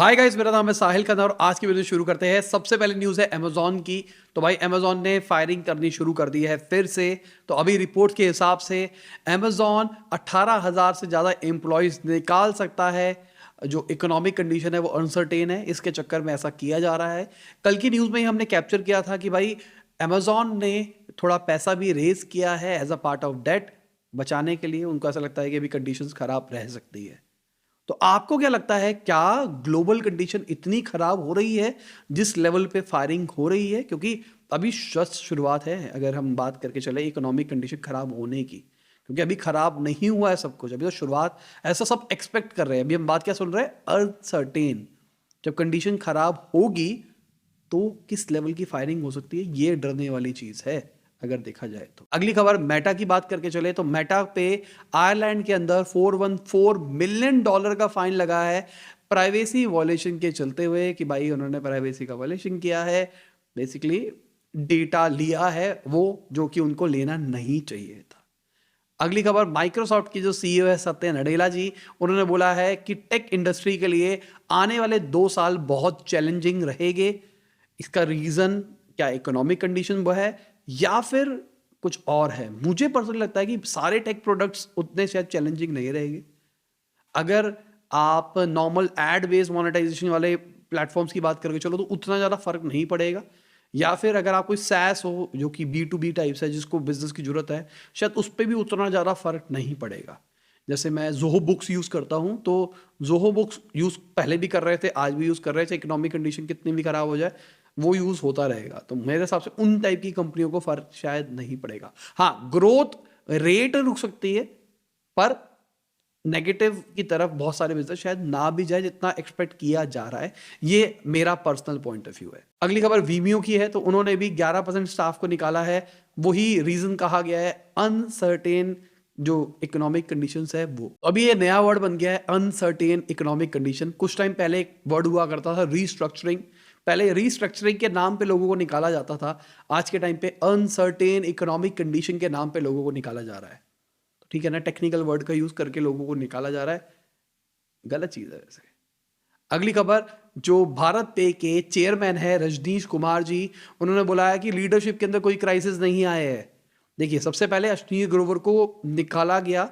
Hi guys, मेरा नाम है साहिल खन्ना और आज की वीडियो शुरू करते हैं। सबसे पहले न्यूज़ है अमेजॉन की। तो भाई अमेजॉन ने फायरिंग करनी शुरू कर दी है फिर से। तो अभी रिपोर्ट के हिसाब से अमेजॉन 18,000 से ज़्यादा एम्प्लॉयज़ निकाल सकता है। जो इकोनॉमिक कंडीशन है वो अनसर्टेन है, इसके चक्कर में ऐसा किया जा रहा है। कल की न्यूज़ में ही हमने कैप्चर किया था कि भाई अमेजॉन ने थोड़ा पैसा भी रेज किया है as a part of debt बचाने के लिए। उनको ऐसा लगता है कि अभी कंडीशंस खराब रह सकती है। तो आपको क्या लगता है, क्या ग्लोबल कंडीशन इतनी खराब हो रही है जिस लेवल पे फायरिंग हो रही है? क्योंकि अभी जस्ट शुरुआत है, अगर हम बात करके चले इकोनॉमिक कंडीशन खराब होने की, क्योंकि अभी खराब नहीं हुआ है सब कुछ, अभी तो शुरुआत। ऐसा सब एक्सपेक्ट कर रहे हैं। अभी हम बात क्या सुन रहे हैं, अनसर्टेन। जब कंडीशन खराब होगी तो किस लेवल की फायरिंग हो सकती है, ये डरने वाली चीज है अगर देखा जाए तो। अगली खबर मेटा की बात करके चले तो मेटा पे आयरलैंड के अंदर $414 मिलियन का फाइन लगा है प्राइवेसी वॉयलेशन के चलते हुए, कि भाई उन्होंने प्राइवेसी का वॉयलेशन किया है, बेसिकली डेटा लिया है वो जो कि उनको लेना नहीं चाहिए था। अगली खबर माइक्रोसॉफ्ट की जो सीईओ है सत्या नडेला जी, उन्होंने बोला है कि टेक इंडस्ट्री के लिए आने वाले 2 साल बहुत चैलेंजिंग रहेंगे। इसका रीजन क्या इकोनॉमिक कंडीशन वो है या फिर कुछ और है? मुझे पर्सनली लगता है कि सारे टेक प्रोडक्ट्स उतने शायद चैलेंजिंग नहीं रहेंगे। अगर आप नॉर्मल एड बेस्ड मोनेटाइजेशन वाले प्लेटफॉर्म्स की बात करके चलो तो उतना ज़्यादा फर्क नहीं पड़ेगा। या फिर अगर आप कोई सैस हो जो कि B2B टाइप्स है जिसको बिजनेस की जरूरत है, शायद उस पर भी उतना ज़्यादा फर्क नहीं पड़ेगा। जैसे मैं जोहो बुक्स यूज़ करता हूँ, तो जोहो बुक्स यूज़ पहले भी कर रहे थे, आज भी यूज़ कर रहे थे। इकोनॉमिक कंडीशन कितनी भी खराब हो जाए वो यूज़ होता रहेगा। तो मेरे हिसाब से उन टाइप की कंपनियों को फर्क शायद नहीं पड़ेगा। हाँ, ग्रोथ रेट रुक सकती है, पर नेगेटिव की तरफ बहुत सारे बिजनेस शायद ना भी जाए जितना एक्सपेक्ट किया जा रहा है। ये मेरा पर्सनल पॉइंट ऑफ व्यू है। अगली खबर वीमियो की है, तो उन्होंने भी 11% स्टाफ को निकाला है। वही रीजन कहा गया है, अनसर्टेन जो इकोनॉमिक कंडीशंस है वो। अभी ये नया वर्ड बन गया है, अनसर्टेन इकोनॉमिक कंडीशन। कुछ टाइम पहले एक वर्ड हुआ करता था रीस्ट्रक्चरिंग। पहले रीस्ट्रक्चरिंग के नाम पे लोगों को निकाला जाता था, आज के टाइम पे अनसर्टेन इकोनॉमिक कंडीशन के नाम पे लोगों को निकाला जा रहा है। ठीक है ना, टेक्निकल वर्ड का यूज करके लोगों को निकाला जा रहा है, गलत चीज है वैसे। अगली खबर, जो भारत पे के चेयरमैन है रजनीश कुमार जी, उन्होंने बोला है कि लीडरशिप के अंदर कोई क्राइसिस नहीं आया है। देखिए, सबसे पहले अश्विनी ग्रोवर को निकाला गया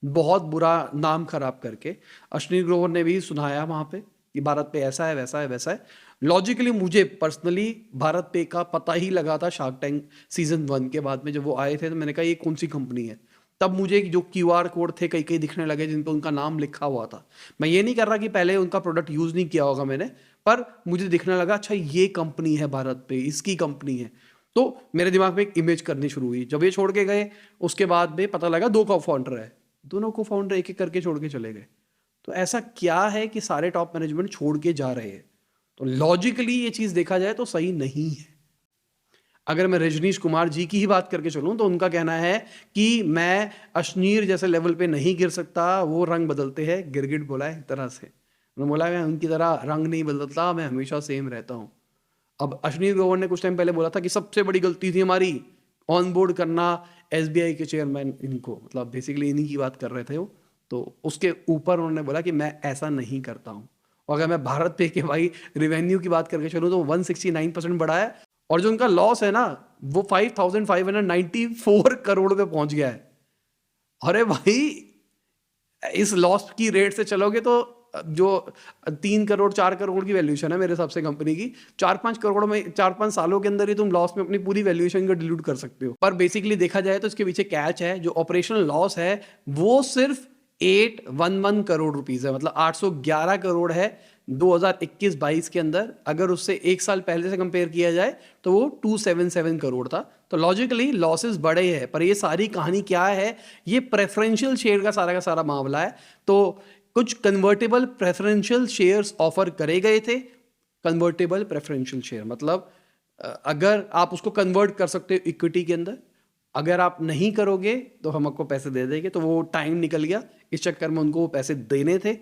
बहुत बुरा नाम खराब करके। अश्विनी ग्रोवर ने भी सुनाया वहां पे कि भारत पे ऐसा है वैसा है वैसा है। लॉजिकली मुझे पर्सनली भारत पे का पता ही लगा था शार्क टैंक सीजन 1 के बाद में, जब वो आए थे तो मैंने कहा ये कौन सी कंपनी है। तब मुझे जो QR कोड थे कई कई दिखने लगे जिन पे उनका नाम लिखा हुआ था। मैं ये नहीं कर रहा कि पहले उनका प्रोडक्ट यूज नहीं किया होगा मैंने, पर मुझे दिखने लगा अच्छा ये कंपनी है भारत पे, इसकी कंपनी है। तो मेरे दिमाग में एक इमेज करनी शुरू हुई। जब ये छोड़ के गए उसके बाद में पता लगा 2 को फाउंडर है, दोनों को फाउंडर एक एक करके छोड़ के चले गए। तो ऐसा क्या है कि सारे टॉप मैनेजमेंट छोड़ के जा रहे हैं? तो लॉजिकली ये चीज देखा जाए तो सही नहीं है। अगर मैं रजनीश कुमार जी की ही बात करके चलूं तो उनका कहना है कि मैं अश्नीर जैसे लेवल पे नहीं गिर सकता, वो रंग बदलते हैं। गिरगिट बोला है एक तरह से, उन्होंने बोला मैं उनकी तरह रंग नहीं बदलता, मैं हमेशा सेम रहता हूं। अब अश्नीर ग्रोवर ने कुछ टाइम पहले बोला था कि सबसे बड़ी गलती थी हमारी ऑन बोर्ड करना SBI के चेयरमैन इनको, मतलब बेसिकली इन्हीं की बात कर रहे थे वो। तो उसके ऊपर उन्होंने बोला कि मैं ऐसा नहीं करता हूं। और अगर मैं भारत पे के भाई रिवेन्यू की बात करके चलूँ तो 169% बढ़ा है, और जो उनका लॉस है ना वो 5,594 करोड़ पे पहुंच गया है। अरे भाई, इस लॉस की रेट से चलोगे तो जो 3 करोड़ 4 करोड़ की वैल्यूएशन है मेरे हिसाब से कंपनी की, 4-5 करोड़ में 4-5 सालों के अंदर ही तुम लॉस में अपनी पूरी वैल्यूएशन को डिल्यूट कर सकते हो। पर बेसिकली देखा जाए तो इसके पीछे कैच है, जो ऑपरेशनल लॉस है वो सिर्फ 811 करोड़ रुपीस है, मतलब 811 करोड़ है 2021-22 के अंदर। अगर उससे एक साल पहले से कंपेयर किया जाए तो वो 277 करोड़ था। तो लॉजिकली लॉसेस बड़े हैं, पर ये सारी कहानी क्या है, ये प्रेफरेंशियल शेयर का सारा मामला है। तो कुछ कन्वर्टेबल प्रेफरेंशियल शेयर्स ऑफर करे गए थे। कन्वर्टेबल प्रेफरेंशियल शेयर मतलब अगर आप उसको कन्वर्ट कर सकते हो इक्विटी के अंदर, अगर आप नहीं करोगे तो हम आपको पैसे दे देंगे। तो वो टाइम निकल गया, इस चक्कर में उनको वो पैसे देने थे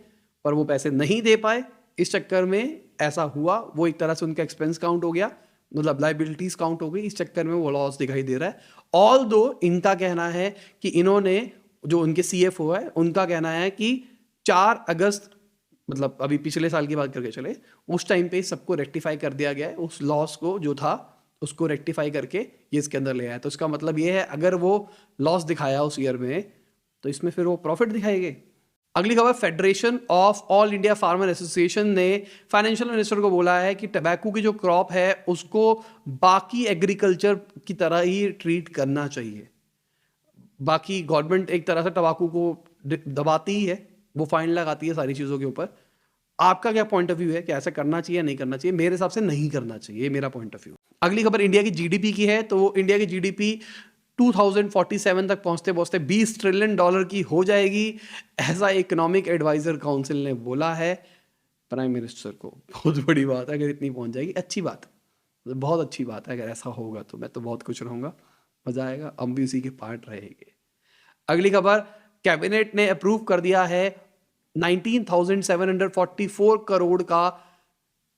पर वो पैसे नहीं दे पाए। इस चक्कर में ऐसा हुआ, वो एक तरह से उनका एक्सपेंस काउंट हो गया, मतलब लाइबिलिटीज काउंट हो गई। इस चक्कर में वो लॉस दिखाई दे रहा है। ऑल दो इनका कहना है कि इन्होंने, जो उनके CFO है उनका कहना है कि 4 अगस्त मतलब अभी पिछले साल की बात करके चले, उस टाइम पे सबको रेक्टिफाई कर दिया गया है, उस लॉस को जो था उसको रेक्टिफाई करके ये इसके अंदर ले आया। तो इसका मतलब ये है अगर वो लॉस दिखाया उस ईयर में तो इसमें फिर वो प्रॉफिट दिखाएंगे। अगली खबर, federation of all India farmer association ने फाइनेंशियल मिनिस्टर को बोला है कि टबैको की जो क्रॉप है उसको बाकी एग्रीकल्चर की तरह ही ट्रीट करना चाहिए। बाकी गवर्नमेंट एक तरह से टबाकू को दबाती ही है, वो फाइन लगाती है सारी चीज़ों के ऊपर। आपका क्या पॉइंट ऑफ व्यू है कि ऐसा करना चाहिए नहीं करना चाहिए? मेरे हिसाब से नहीं करना चाहिए, मेरा पॉइंट ऑफ व्यू। अगली खबर इंडिया की जीडीपी की है। तो इंडिया की जीडीपी 2047 तक पहुंचते पहुंचते $20 ट्रिलियन की हो जाएगी, ऐसा इकोनॉमिक एडवाइजर काउंसिल ने बोला है प्राइम मिनिस्टर को। बहुत बड़ी बात है अगर इतनी पहुंच जाएगी, अच्छी बात है, बहुत अच्छी बात है। अगर ऐसा होगा तो मैं तो बहुत खुश रहूंगा, मजा आएगा, हम भी उसी के पार्ट रहेंगे। अगली खबर, कैबिनेट ने अप्रूव कर दिया है 19,744 करोड़ का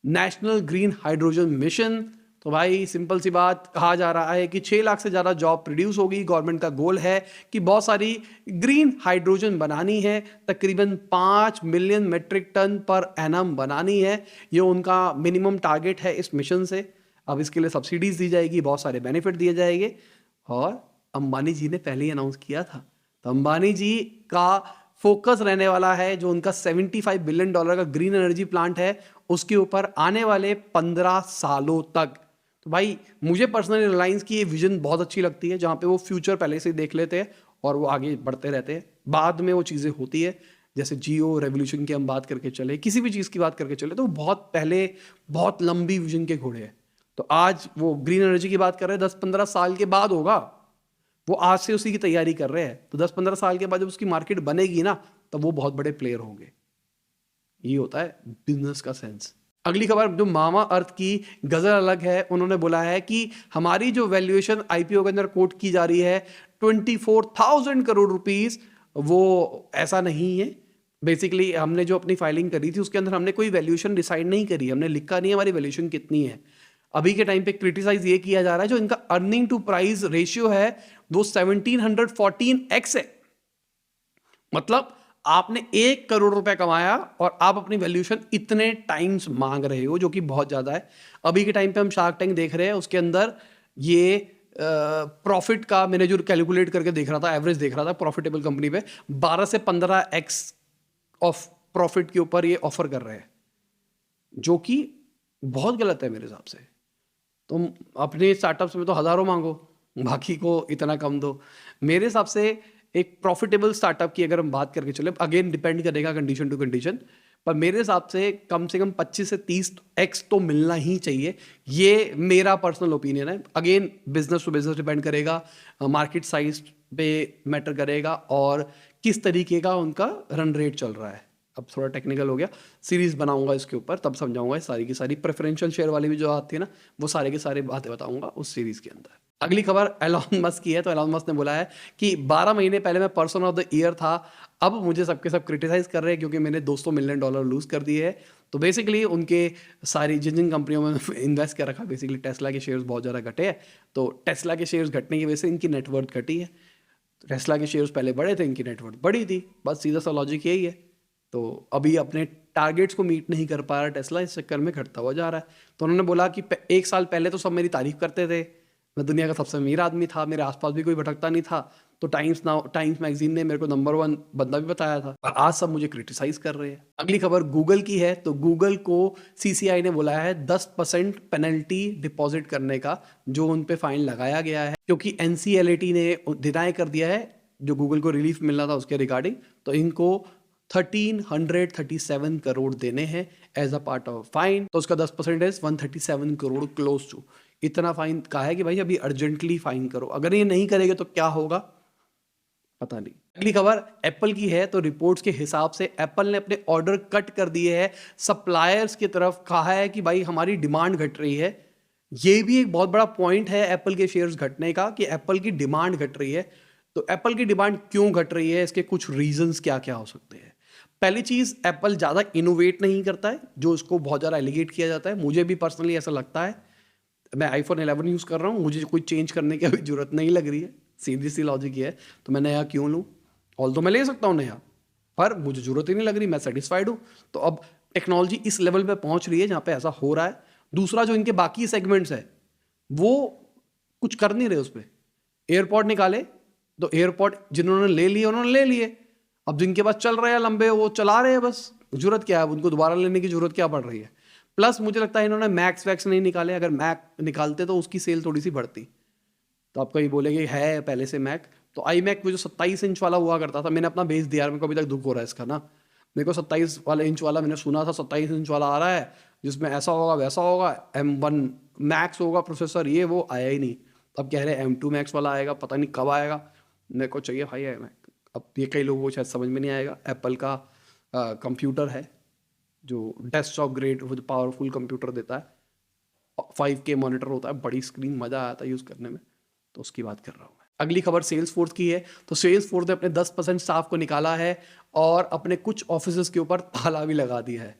नेशनल ग्रीन हाइड्रोजन मिशन। तो भाई सिंपल सी बात, कहा जा रहा है कि 6 लाख से ज़्यादा जॉब प्रोड्यूस होगी। गवर्नमेंट का गोल है कि बहुत सारी ग्रीन हाइड्रोजन बनानी है, तकरीबन 5 मिलियन मेट्रिक टन पर एनम बनानी है। ये उनका मिनिमम टारगेट है इस मिशन से। अब इसके लिए सब्सिडीज दी जाएगी, बहुत सारे बेनिफिट दिए जाएंगे। और अंबानी जी ने पहले ही अनाउंस किया था, तो अंबानी जी का फोकस रहने वाला है जो उनका $75 बिलियन का ग्रीन एनर्जी प्लांट है उसके ऊपर आने वाले 15 सालों तक। तो भाई मुझे पर्सनली रिलायंस की ये विजन बहुत अच्छी लगती है, जहां पे वो फ्यूचर पहले से देख लेते हैं और वो आगे बढ़ते रहते हैं। बाद में वो चीज़ें होती है, जैसे जियो रेवोल्यूशन की हम बात करके चले, किसी भी चीज़ की बात करके चले, तो बहुत पहले बहुत लंबी विजन के घोड़े हैं। तो आज वो ग्रीन एनर्जी की बात कर रहे हैं, 10-15 साल के बाद होगा, वो आज से उसी की तैयारी कर रहे हैं। तो 10-15 साल के बाद जब उसकी मार्केट बनेगी ना, तब वो बहुत बड़े प्लेयर होंगे। ये होता है बिजनेस का सेंस। अगली खबर, जो मामा अर्थ की गजल अलग है, उन्होंने बोला है कि हमारी जो वैल्यूएशन आईपीओ के अंदर कोट की जा रही है 24,000 करोड़ रुपीस, वो ऐसा नहीं है। बेसिकली हमने जो अपनी फाइलिंग करी थी उसके अंदर हमने कोई वैल्यूएशन डिसाइड नहीं करी, हमने लिखा नहीं हमारी वैल्यूएशन कितनी है। अभी के टाइम पे क्रिटिसाइज ये किया जा रहा है जो इनका अर्निंग टू प्राइस रेशियो है वो 1714x है। मतलब आपने 1 करोड़ रुपए कमाया और आप अपनी वैल्यूएशन इतने टाइम्स मांग रहे हो, जो कि बहुत ज्यादा है। अभी के टाइम पे हम शार्क टैंक देख रहे हैं, उसके अंदर ये प्रॉफिट का मैंने जो कैलकुलेट करके देख रहा था, एवरेज देख रहा था प्रॉफिटेबल कंपनी पे 12 से 15x ऑफ प्रॉफिट के ऊपर ये ऑफर कर रहे हैं, जो कि बहुत गलत है मेरे हिसाब से। तुम अपने स्टार्टअप्स में तो हजारों मांगो, बाकी को इतना कम दो। मेरे हिसाब से एक प्रॉफिटेबल स्टार्टअप की अगर हम बात करके चले, अगेन डिपेंड करेगा कंडीशन टू कंडीशन, पर मेरे हिसाब से कम 25 से 30x तो मिलना ही चाहिए। ये मेरा पर्सनल ओपिनियन है। Again business to business depend करेगा, मार्केट साइज पे मैटर करेगा और किस तरीके का उनका रन रेट चल रहा है। अब थोड़ा टेक्निकल हो गया, सीरीज बनाऊंगा इसके ऊपर, तब समझाऊंगा सारी की सारी। प्रेफरेंशियल शेयर वाली भी जो आती है ना, वो सारे के सारे बातें बताऊंगा उस सीरीज के अंदर। अगली खबर एलॉन मस्क की है। तो एलॉन मस्क ने बोला है कि 12 महीने पहले मैं पर्सन ऑफ द ईयर था, अब मुझे सबके सब क्रिटिसाइज कर रहे हैं क्योंकि मैंने $200 मिलियन लूज कर दिए है। तो बेसिकली उनके सारी जिन जिन कंपनियों में इन्वेस्ट कर रखा, बेसिकली टेस्ला के शेयर्स बहुत ज़्यादा घटे हैं। तो टेस्ला के शेयर्स घटने की वजह से इनकी नेटवर्थ घटी है। टेस्ला के शेयर्स पहले बढ़े थे, इनकी नेटवर्थ बढ़ी थी, बस सीधा सा लॉजिक यही है। तो अभी अपने टारगेट्स को मीट नहीं कर पा रहा टेस्ला, इस चक्कर में घटता हुआ जा रहा है। तो उन्होंने बोला कि 1 साल पहले तो सब मेरी तारीफ करते थे, मैं दुनिया का सबसे अमीर आदमी था, मेरे आसपास भी कोई भटकता नहीं था, तो टाइम्स मैगजीन ने मेरे को नंबर 1 बंदा भी बताया था, और आज सब मुझे क्रिटिसाइज कर रहे हैं। अगली खबर गूगल की है। तो गूगल को सीसीआई ने बोला है 10% पेनल्टी डिपॉजिट करने का, जो उन पे फाइन लगाया गया है, क्योंकि एनसीएलटी ने डिनाई कर दिया है जो गूगल को रिलीफ मिलना था उसके रिगार्डिंग। तो इनको 1337 करोड़ देने हैं as a part of fine. तो उसका 10% 137 करोड़ क्लोज टू। इतना फाइन कहा है कि भाई अभी अर्जेंटली फाइन करो, अगर ये नहीं करेंगे तो क्या होगा पता नहीं। अगली खबर एप्पल की है। तो रिपोर्ट्स के हिसाब से एप्पल ने अपने ऑर्डर कट कर दिए हैं, सप्लायर्स की तरफ कहा है कि भाई हमारी डिमांड घट रही है। ये भी एक बहुत बड़ा पॉइंट है एप्पल के शेयर्स घटने का, कि एप्पल की डिमांड घट रही है। तो एप्पल की डिमांड क्यों घट रही है, इसके कुछ रीजंस क्या क्या हो सकते हैं। पहली चीज, एप्पल ज्यादा इनोवेट नहीं करता है, जो उसको बहुत ज्यादा एलिगेट किया जाता है। मुझे भी पर्सनली ऐसा लगता है। मैं आईफोन 11 यूज कर रहा हूँ, मुझे कोई चेंज करने की अभी जरूरत नहीं लग रही है, सीधी सी लॉजिक ये है। तो मैं नया क्यों लूँ, ऑल तो मैं ले सकता हूँ नया, पर मुझे जरूरत ही नहीं लग रही, मैं सेटिस्फाइड हूँ। तो अब टेक्नोलॉजी इस लेवल पे पहुंच रही है जहाँ पे ऐसा हो रहा है। दूसरा, जो इनके बाकी सेगमेंट्स है वो कुछ कर नहीं रहे उस पर। एयरपोर्ट निकाले तो एयरपोर्ट जिन्होंने ले लिए उन्होंने ले लिए, अब जिनके पास चल रहे हैं लंबे वो चला रहे हैं, बस जरूरत क्या है उनको दोबारा लेने की जरूरत क्या पड़ रही है। प्लस मुझे लगता है इन्होंने मैक्स वैक्स नहीं निकाले, अगर मैक निकालते तो उसकी सेल थोड़ी सी बढ़ती। तो आप कहीं बोलेंगे है पहले से मैक, तो आई मैक वो जो 27 इंच वाला हुआ करता था, मैंने अपना बेच दिया यार, मेरे को अभी तक दुख हो रहा है इसका ना। मेरे को 27 वाला इंच वाला मैंने सुना था, 27 इंच वाला आ रहा है जिसमें ऐसा होगा वैसा होगा, M1 मैक्स होगा प्रोसेसर, ये वो आया ही नहीं। अब कह रहे हैं M2 मैक्स वाला आएगा, पता नहीं कब आएगा। मेरे को चाहिए भाई आई मैक। अब ये कई लोगों को शायद समझ में नहीं आएगा, एप्पल का कंप्यूटर है जो डेस्कटॉप ग्रेड वो जो पावरफुल कंप्यूटर देता है, 5K मॉनिटर होता है, बड़ी स्क्रीन, मज़ा आता है यूज़ करने में, तो उसकी बात कर रहा हूँ मैं। अगली खबर सेल्स फोर्स की है। तो सेल्स फोर्स ने अपने 10% स्टाफ को निकाला है और अपने कुछ ऑफिस के ऊपर ताला भी लगा दिया है।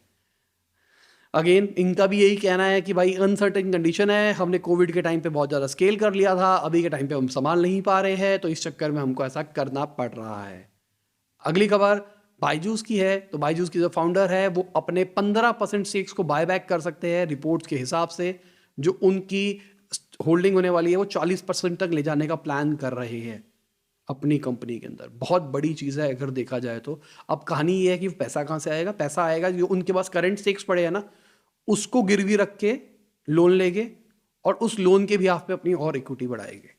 अगेन इनका भी यही कहना है कि भाई अनसर्टेन कंडीशन है, हमने कोविड के टाइम पे बहुत ज़्यादा स्केल कर लिया था, अभी के टाइम पे हम संभाल नहीं पा रहे हैं, तो इस चक्कर में हमको ऐसा करना पड़ रहा है। अगली खबर बायजूस की है। तो बायजूस की जो फाउंडर है वो अपने 15% स्टेक्स को बाय बैक कर सकते हैं रिपोर्ट्स के हिसाब से। जो उनकी होल्डिंग होने वाली है वो 40% तक ले जाने का प्लान कर रहे हैं अपनी कंपनी के अंदर। बहुत बड़ी चीज़ है अगर देखा जाए तो। अब कहानी ये है कि पैसा कहाँ से आएगा, पैसा आएगा जो उनके पास करंट स्टेक्स पड़े हैं ना, उसको गिरवी रख के लोन लेंगे और उस लोन के भी पे अपनी और इक्विटी बढ़ाएंगे।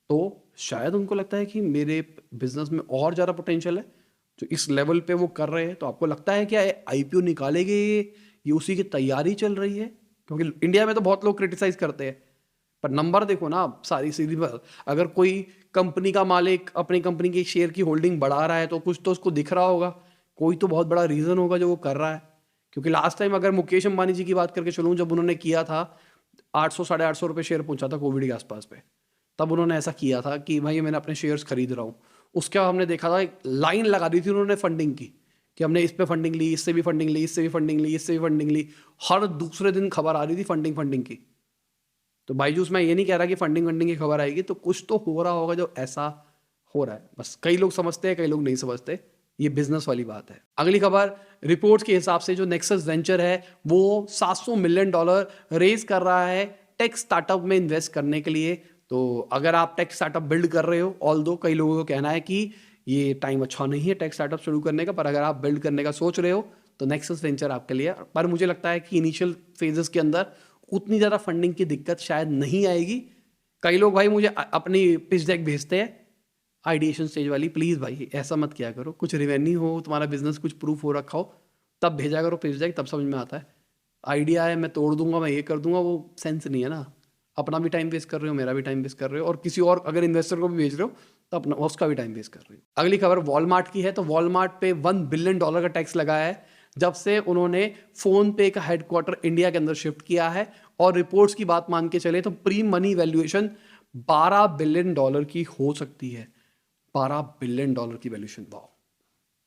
तो शायद उनको लगता है कि मेरे बिजनेस में और ज़्यादा पोटेंशियल है जो इस लेवल पे वो कर रहे हैं। तो आपको लगता है क्या IPO निकालेंगे, ये उसी की तैयारी चल रही है? क्योंकि इंडिया में तो बहुत लोग क्रिटिसाइज करते हैं, पर नंबर देखो ना आप, सारी सीधी बात। अगर कोई कंपनी का मालिक अपनी कंपनी के शेयर की होल्डिंग बढ़ा रहा है तो कुछ तो उसको दिख रहा होगा, कोई तो बहुत बड़ा रीज़न होगा जो वो कर रहा है। क्योंकि लास्ट टाइम अगर मुकेश अंबानी जी की बात करके चलूँ, जब उन्होंने किया था 800 साढ़े 800 रुपये शेयर पहुंचा था कोविड के आसपास पे, तब उन्होंने ऐसा किया था कि भाई मैंने अपने शेयर्स खरीद रहा हूँ। उसके बाद हमने देखा था एक लाइन लगा दी थी उन्होंने फंडिंग की, कि हमने इस पे फंडिंग ली, इससे भी फंडिंग ली, इससे भी फंडिंग ली, इससे भी फंडिंग ली। हर दूसरे दिन खबर आ रही थी फंडिंग की। तो बायजूस मैं ये नहीं कह रहा कि फंडिंग की खबर आएगी, तो कुछ तो हो रहा होगा जो ऐसा हो रहा है। बस कई लोग समझते हैं, कई लोग नहीं समझते, ये बिजनेस वाली बात है। अगली खबर, रिपोर्ट्स के हिसाब से जो नेक्सस वेंचर है वो $700 मिलियन रेज कर रहा है टेक स्टार्टअप में इन्वेस्ट करने के लिए। तो अगर आप टेक स्टार्टअप बिल्ड कर रहे हो, ऑल्दो कई लोगों को कहना है कि ये टाइम अच्छा नहीं है टेक स्टार्टअप शुरू करने का, पर अगर आप बिल्ड करने का सोच रहे हो तो नेक्सस वेंचर आपके लिए। पर मुझे लगता है कि इनिशियल फेजेस के अंदर उतनी ज़्यादा फंडिंग की दिक्कत शायद नहीं आएगी। कई लोग भाई मुझे अपनी पिच डेक भेजते हैं आइडिएशन स्टेज वाली, प्लीज़ भाई ऐसा मत किया करो, कुछ रेवेन्यू हो, तुम्हारा बिजनेस कुछ प्रूफ हो रखा हो, तब भेजा करो पिच डेक, तब समझ में आता है। आइडिया है मैं तोड़ दूंगा, मैं ये कर दूंगा, वो सेंस नहीं है ना। अपना भी टाइम वेस्ट कर रहे हो, मेरा भी टाइम वेस्ट कर रहे हो, और किसी और अगर इन्वेस्टर को भी भेज रहे हो तो अपना उसका भी टाइम वेस्ट कर रहे हो। अगली खबर वॉलमार्ट की है। तो वॉलमार्ट पे $1 बिलियन का टैक्स लगाया है जब से उन्होंने फोन पे का हेडक्वार्टर इंडिया के अंदर शिफ्ट किया है। और रिपोर्ट्स की बात मान के चले तो प्री मनी वैल्यूएशन $12 बिलियन की हो सकती है। $12 बिलियन की वैल्यूएशन, वाह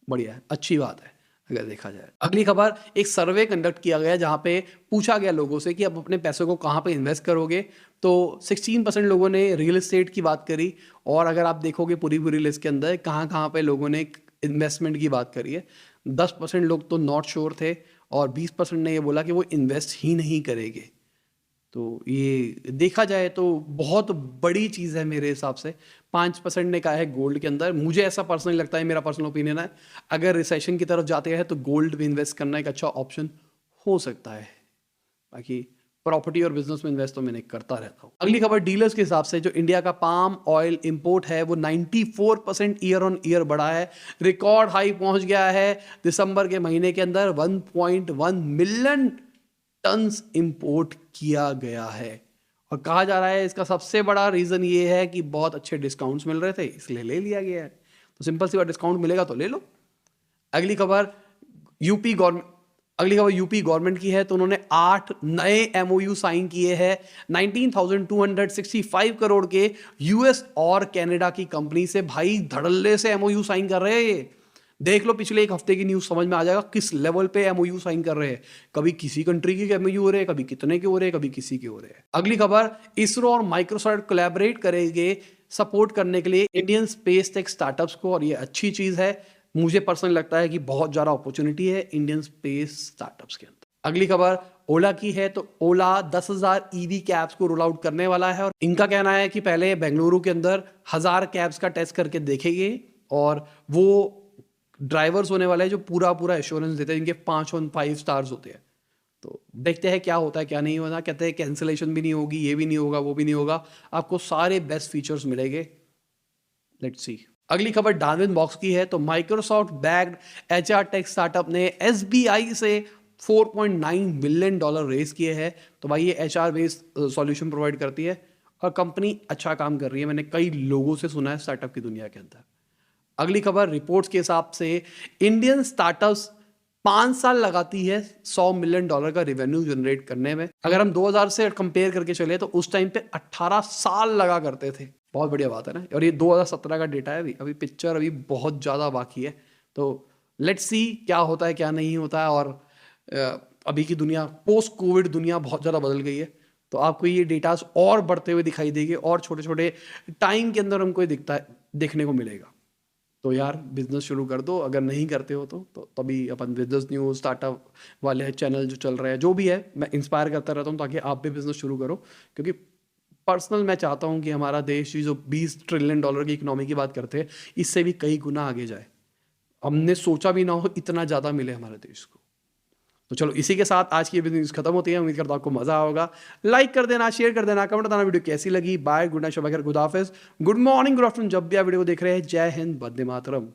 बढ़िया है, अच्छी बात है अगर देखा जाए। अगली खबर, एक सर्वे कंडक्ट किया गया जहां पे पूछा गया लोगों से कि आप अपने पैसों को कहां पे इन्वेस्ट करोगे। तो 16% लोगों ने रियल एस्टेट की बात करी, और अगर आप देखोगे पूरी लिस्ट के अंदर कहां पे लोगों ने इन्वेस्टमेंट की बात करी है, 10% लोग तो नॉट श्योर थे और 20% ने ये बोला कि वो इन्वेस्ट ही नहीं करेंगे। तो ये देखा जाए तो बहुत बड़ी चीज़ है मेरे हिसाब से। 5% ने कहा है गोल्ड के अंदर। मुझे ऐसा पर्सनली लगता है, मेरा पर्सनल ओपिनियन है, अगर रिसेशन की तरफ जाते हैं तो गोल्ड में इन्वेस्ट करना एक अच्छा ऑप्शन हो सकता है। बाकी प्रॉपर्टी और बिजनेस में इन्वेस्ट तो मैंने करता रहता हूँ। अगली खबर, डीलर्स के हिसाब से जो इंडिया का पाम ऑयल इंपोर्ट है वो 94% ईयर ऑन ईयर बढ़ा है, रिकॉर्ड हाई पहुंच गया है। दिसंबर के महीने के अंदर 1.1 मिलियन टन्स इंपोर्ट किया गया है। और कहा जा रहा है इसका सबसे बड़ा रीजन ये है कि बहुत अच्छे डिस्काउंट्स मिल रहे थे इसलिए ले लिया गया है। तो सिंपल सी बात, डिस्काउंट मिलेगा तो ले लो। अगली खबर यूपी गवर्नमेंट की है। तो उन्होंने 8 नए MOU साइन किए हैं 19,265 करोड़ के US और कनाडा की कंपनी से। भाई धड़ल्ले से MOU साइन कर रहे हैं ये। देख लो पिछले एक हफ्ते की न्यूज, समझ में आ जाएगा किस लेवल पे MOU साइन कर रहे हैं। कभी किसी कंट्री की MOU हो रहे हैं, कभी कितने के हो रहे हैं, कभी किसी के हो रहे हैं। अगली खबर, इसरो और माइक्रोसॉफ्ट कोलैबोरेट करेंगे सपोर्ट करने के लिए इंडियन स्पेस टेक स्टार्टअप्स को, और ये अच्छी चीज है। मुझे पर्सनली लगता है कि बहुत ज़्यादा अपॉर्चुनिटी है इंडियन स्पेस स्टार्टअप्स के अंदर। अगली खबर ओला की है। तो ओला 10,000 ईवी कैब्स को रोल आउट करने वाला है और इनका कहना है कि पहले बेंगलुरु के अंदर 1000 कैब्स का टेस्ट करके देखेंगे और वो ड्राइवर्स होने वाले हैं जो पूरा पूरा एश्योरेंस देते हैं, इनके 5 स्टार्स होते हैं। तो देखते हैं क्या होता है क्या नहीं होता। कहते हैं कैंसिलेशन भी नहीं होगी, ये भी नहीं होगा, वो भी नहीं होगा, आपको सारे बेस्ट फीचर्स मिलेंगे। Let's see. अगली खबर डार्विन बॉक्स की है। तो Microsoft bagged HR tech startup ने एसबीआई से $4.9 बिलियन रेज किए हैं। तो भाई ये एचआर बेस्ड सॉल्यूशन प्रोवाइड करती है और कंपनी अच्छा काम कर रही है। मैंने कई लोगों से सुना है स्टार्टअप की दुनिया के अंदर। अगली खबर रिपोर्ट्स के हिसाब से इंडियन स्टार्टअप्स 5 साल लगाती है $100 मिलियन का रेवेन्यू जनरेट करने में। अगर हम 2000 से कंपेयर करके चले तो उस टाइम पे 18 साल लगा करते थे। बहुत बढ़िया बात है ना। और ये 2017 का डेटा है, अभी पिक्चर अभी बहुत ज़्यादा बाकी है। तो लेट्स सी क्या होता है क्या नहीं होता है। और अभी की दुनिया, पोस्ट कोविड दुनिया बहुत ज़्यादा बदल गई है। तो आपको ये डेटास और बढ़ते हुए दिखाई देंगे और छोटे छोटे टाइम के अंदर हमको ये देखने को मिलेगा। तो यार बिजनेस शुरू कर दो अगर नहीं करते हो तो तभी अपन बिजनेस न्यूज़ स्टार्टअप वाले चैनल जो चल रहे हैं जो भी है मैं इंस्पायर करता रहता हूँ ताकि आप भी बिजनेस शुरू करो। क्योंकि पर्सनल मैं चाहता हूँ कि हमारा देश जो $20 ट्रिलियन की इकोनॉमी की बात करते हैं इससे भी कई गुना आगे जाए। हमने सोचा भी ना हो इतना ज़्यादा मिले हमारे देश को। तो चलो इसी के साथ आज की बिजनेस खत्म होती है। उम्मीद करता हूँ आपको मजा होगा। लाइक कर देना, शेयर कर देना, कमेंट बताना वीडियो कैसी लगी। बाय, गुड नाइट, शब, गुड हाफिज, गुड मॉर्निंग, गुड आफ्टरनून, जब भी आप वीडियो को देख रहे हैं। जय हिंद, वंदे मातरम।